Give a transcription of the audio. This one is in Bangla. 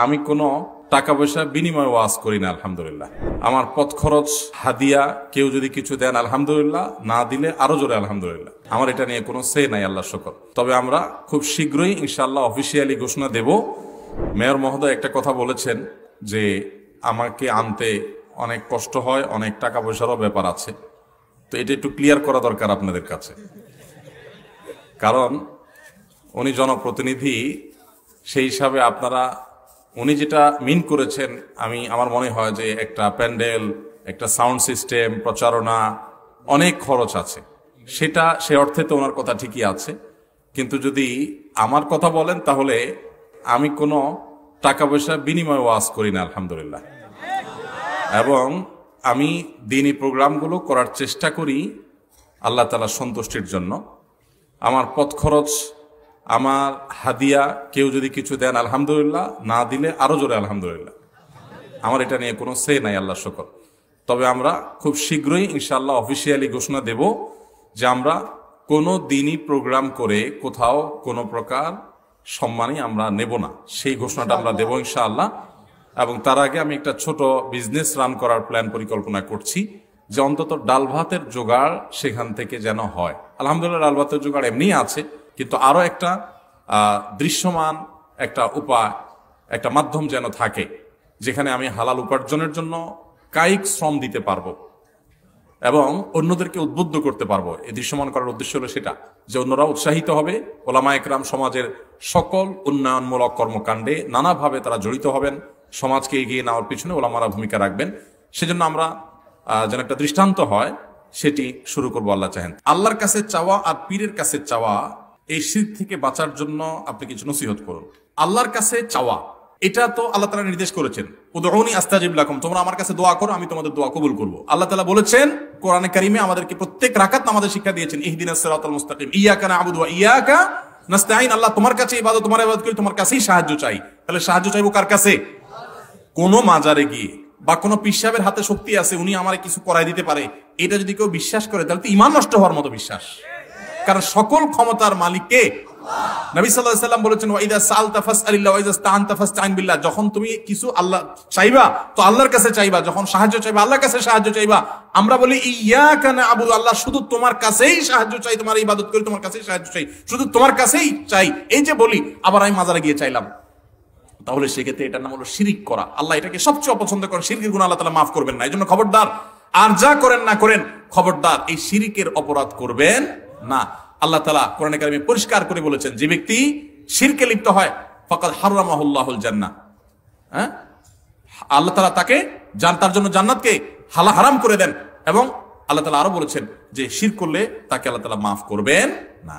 আমি কোনো টাকা পয়সা বিনিময় ওয়াজ করি না। আলহামদুলিল্লাহ। আমার পথ খরচ হাদিয়া কেউ যদি কিছু দেন আলহামদুলিল্লাহ, না দিলে আরো জোরে আলহামদুলিল্লাহ। আমার এটা নিয়ে কোনো সে নাই, আল্লাহ শুকর। তবে আমরা খুব শীঘ্রই ইনশাআল্লাহ অফিসিয়ালি ঘোষণা দেব। মেয়র মহোদয় একটা কথা বলেছেন যে আমাকে আনতে অনেক কষ্ট হয়, অনেক টাকা পয়সারও ব্যাপার আছে। তো এটা একটু ক্লিয়ার করা দরকার আপনাদের কাছে, কারণ উনি জনপ্রতিনিধি, সেই হিসাবে আপনারা উনি যেটা মিন করেছেন, আমার মনে হয় যে একটা প্যান্ডেল, একটা সাউন্ড সিস্টেম, প্রচারণা, অনেক খরচ আছে। সে অর্থে তো ওনার কথা ঠিকই আছে, কিন্তু যদি আমার কথা বলেন তাহলে আমি কোনো টাকা পয়সা বিনিময় ওয়াজ করি না আলহামদুলিল্লাহ। এবং আমি দিনী প্রোগ্রামগুলো করার চেষ্টা করি আল্লাহ তাআলার সন্তুষ্টির জন্য। আমার পথ খরচ, আমার হাদিয়া কেউ যদি কিছু দেন আলহামদুলিল্লাহ, না দিলে আরো জোরে আলহামদুলিল্লাহ। আমার এটা নিয়ে কোনো সে নাই, আল্লাহ শুকর। তবে আমরা খুব শীঘ্রই ইনশাআল্লাহ অফিসিয়ালি ঘোষণা দেব যে আমরা কোনো দিনই প্রোগ্রাম করে কোথাও কোনো প্রকার সম্মানই আমরা নেব না। সেই ঘোষণাটা আমরা দেব ইনশাআল্লাহ। এবং তার আগে আমি একটা ছোট বিজনেস রান করার প্ল্যান পরিকল্পনা করছি, যে অন্তত ডাল ভাতের জোগাড় সেখান থেকে যেন হয়। আলহামদুলিল্লাহ ডাল ভাতের জোগাড় এমনি আছে, কিন্তু আরো একটা দৃশ্যমান একটা উপায়, একটা মাধ্যম যেন থাকে, যেখানে আমি হালাল উপার্জনের জন্য কায়িক শ্রম দিতে পারবো এবং অন্যদেরকে উদ্বুদ্ধ করতে পারবো। এই দৃশ্যমান করার উদ্দেশ্য হলো সেটা, যে অন্যরা উৎসাহিত হবে। ওলামা একরাম সমাজের সকল উন্নয়নমূলক কর্মকাণ্ডে নানাভাবে তারা জড়িত হবেন, সমাজকে এগিয়ে নেওয়ার পিছনে ওলামারা ভূমিকা রাখবেন। সেজন্য আমরা যেন একটা দৃষ্টান্ত হয়, সেটি শুরু করবো আল্লাহ চাহেন। আল্লাহর কাছে চাওয়া আর পীরের কাছে চাওয়া, এই শিরক থেকে বাঁচার জন্য আপনি কিছু নসিহত করুন। আল্লাহর কাছে চাওয়া, এটা তো আল্লাহ তাআলা নির্দেশ করেছেন, উদউনি আস্তাজিব লাকুম, তোমরা আমার কাছে দোয়া করো, আমি তোমাদের দোয়া কবুল করব। আল্লাহ তাআলা বলেছেন কোরআনে কারিমে, আমাদেরকে প্রত্যেক রাকাত নামাজে শিক্ষা দিয়েছেন, ইহদিনাস সিরাতাল মুস্তাকিম, ইয়াকা না'বুদু ওয়া ইয়াকা নাস্তাঈন। আল্লাহ তোমার কাছে ইবাদত, তোমার ইবাদত করি, তোমার কাছেই সাহায্য চাই। তাহলে সাহায্য চাইবো কার কাছে? কোন মাজারে গিয়ে বা কোন পীর সাহেবের হাতে শক্তি আছে, উনি আমারে কিছু করাই দিতে পারে, এটা যদি কেউ বিশ্বাস করে তাহলে তো ঈমান নষ্ট হওয়ার মতো বিশ্বাস। কারণ সকল ক্ষমতার মালিক কে? নবী সাল্লাল্লাহু আলাইহি ওয়াসাল্লাম বলেছেন, ওয়া ইযা সাআলতা ফাসআলিল্লাহ ওয়া ইযা ইসতাআনতা ফাসতাঈন বিল্লাহ। যখন তুমি কিছু আল্লাহ চাইবা তো আল্লাহর কাছে চাইবা, যখন সাহায্য চাইবা আল্লাহর কাছে সাহায্য চাইবা। আমরা বলি ইয়াকা না'বুদু, আল্লাহ শুধু তোমার কাছেই সাহায্য চাই, তোমার ইবাদত করি, তোমার কাছেই সাহায্য চাই, শুধু তোমার কাছেই চাই। এই যে বলি, আবার আমি মাজারে গিয়ে চাইলাম, তাহলে সেক্ষেত্রে এটার নাম হলো শিরিক করা। আল্লাহ এটাকে সবচেয়ে অপছন্দ করেন। শিরকের গুনাহ আল্লাহ তাআলা মাফ করবেন না। এজন্য খবরদার, আর যা করেন না করেন, খবরদার এই শিরিকের অপরাধ করবেন না। আল্লাহ তাআলা কোরআনে কারিমে পরিষ্কার করে বলেছেন, যে ব্যক্তি শিরকে লিপ্ত হয় ফাকাদ হারামাহুল্লাহুল জান্নাহ, আল্লাহ তাআলা তাকে তার জন্য জান্নাতকে হারাম করে দেন। এবং আল্লাহ তাআলা আরো বলেছেন যে শিরক করলে তাকে আল্লাহ তাআলা মাফ করবেন না।